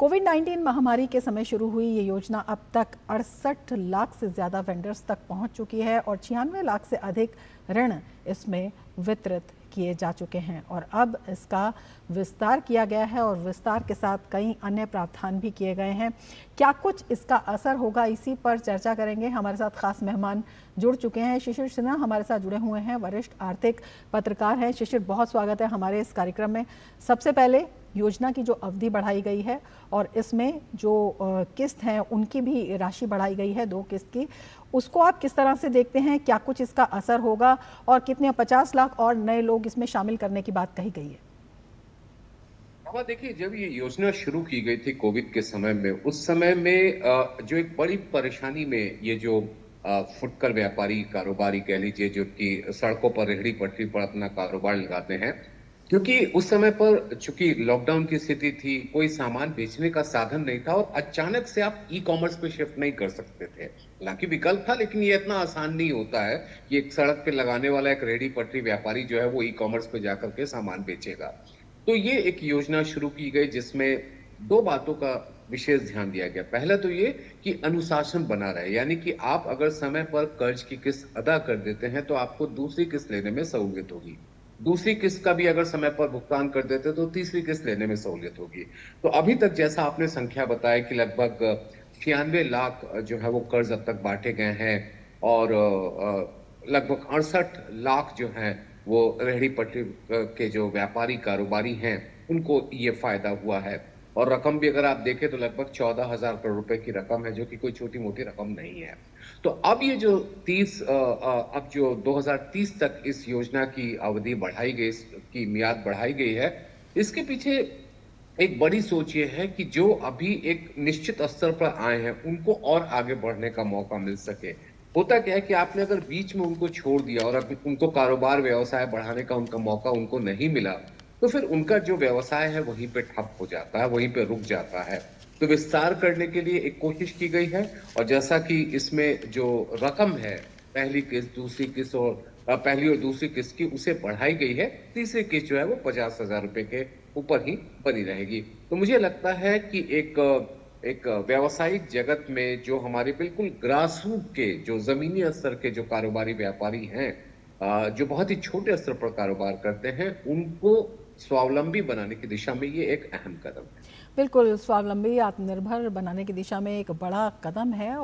कोविड-19 महामारी के समय शुरू हुई ये योजना अब तक 68 लाख से ज़्यादा वेंडर्स तक पहुंच चुकी है और 96 लाख से अधिक ऋण इसमें वितरित किए जा चुके हैं और अब इसका विस्तार किया गया है और विस्तार के साथ कई अन्य प्रावधान भी किए गए हैं। क्या कुछ इसका असर होगा, इसी पर चर्चा करेंगे। हमारे साथ खास मेहमान जुड़ चुके हैं। शिशिर सिन्हा हमारे साथ जुड़े हुए हैं, वरिष्ठ आर्थिक पत्रकार हैं। शिशिर, बहुत स्वागत है हमारे इस कार्यक्रम में। सबसे पहले योजना की जो अवधि बढ़ाई गई है और इसमें जो किस्त हैं उनकी भी राशि बढ़ाई गई है, 2 किस्त की, उसको आप किस तरह से देखते हैं? क्या कुछ इसका असर होगा और कितने 50 लाख और नए लोग इसमें शामिल करने की बात कही गई है? हाँ, देखिए, जब ये योजना शुरू की गई थी कोविड के समय में, उस समय में जो एक बड़ी परेशानी में ये जो फुटकर व्यापारी कारोबारी कह लीजिए, जो कि सड़कों पर रेहड़ी पटरी पर अपना कारोबार लगाते हैं, क्योंकि उस समय पर चूंकि लॉकडाउन की स्थिति थी, कोई सामान बेचने का साधन नहीं था और अचानक से आप ई कॉमर्स पे शिफ्ट नहीं कर सकते थे। हालांकि विकल्प था, लेकिन ये इतना आसान नहीं होता है कि एक सड़क पे लगाने वाला एक रेहड़ी पटरी व्यापारी जो है वो ई कॉमर्स पे जाकर के सामान बेचेगा। तो ये एक योजना शुरू की गई जिसमें 2 बातों का विशेष ध्यान दिया गया। पहला तो ये कि अनुशासन बना रहे, यानी कि आप अगर समय पर कर्ज की किस्त अदा कर देते हैं तो आपको दूसरी किस्त लेने में सहूलियत होगी। दूसरी किस्त का भी अगर समय पर भुगतान कर देते तो तीसरी किस्त लेने में सहूलियत होगी। तो अभी तक जैसा आपने संख्या बताया कि लगभग 96 लाख जो है वो कर्ज अब तक बांटे गए हैं और लगभग 68 लाख जो हैं वो रेहड़ी पटरी के जो व्यापारी कारोबारी हैं उनको ये फायदा हुआ है। और रकम भी अगर आप देखें तो लगभग 14,000 करोड़ रुपए की रकम है, जो कि कोई छोटी मोटी रकम नहीं है। तो अब ये जो 30 अब जो 2030 तक इस योजना की अवधि बढ़ाई गई, इसकी मियाद बढ़ाई गई है, इसके पीछे एक बड़ी सोच ये है कि जो अभी एक निश्चित स्तर पर आए हैं उनको और आगे बढ़ने का मौका मिल सके। होता क्या है कि आपने अगर बीच में उनको छोड़ दिया और अभी उनको कारोबार व्यवसाय बढ़ाने का उनका मौका उनको नहीं मिला, तो फिर उनका जो व्यवसाय है वहीं पे ठप हो जाता है, वहीं पे रुक जाता है। तो विस्तार करने के लिए एक कोशिश की गई है और जैसा कि इसमें जो रकम है, पहली किस्त, दूसरी किस्त और पहली और दूसरी किस्त की, उसे बढ़ाई गई है। तीसरी किस्त जो है वो 50,000 रुपए के ऊपर ही बनी रहेगी। तो मुझे लगता है कि एक व्यावसायिक जगत में जो हमारे बिल्कुल ग्रास रूट के, जो जमीनी स्तर के जो कारोबारी व्यापारी हैं, जो बहुत ही छोटे स्तर पर कारोबार करते हैं, उनको स्वावलंबी बनाने की दिशा में ये एक अहम कदम है। बिल्कुल, स्वावलंबी, आत्मनिर्भर बनाने की दिशा में एक बड़ा कदम है।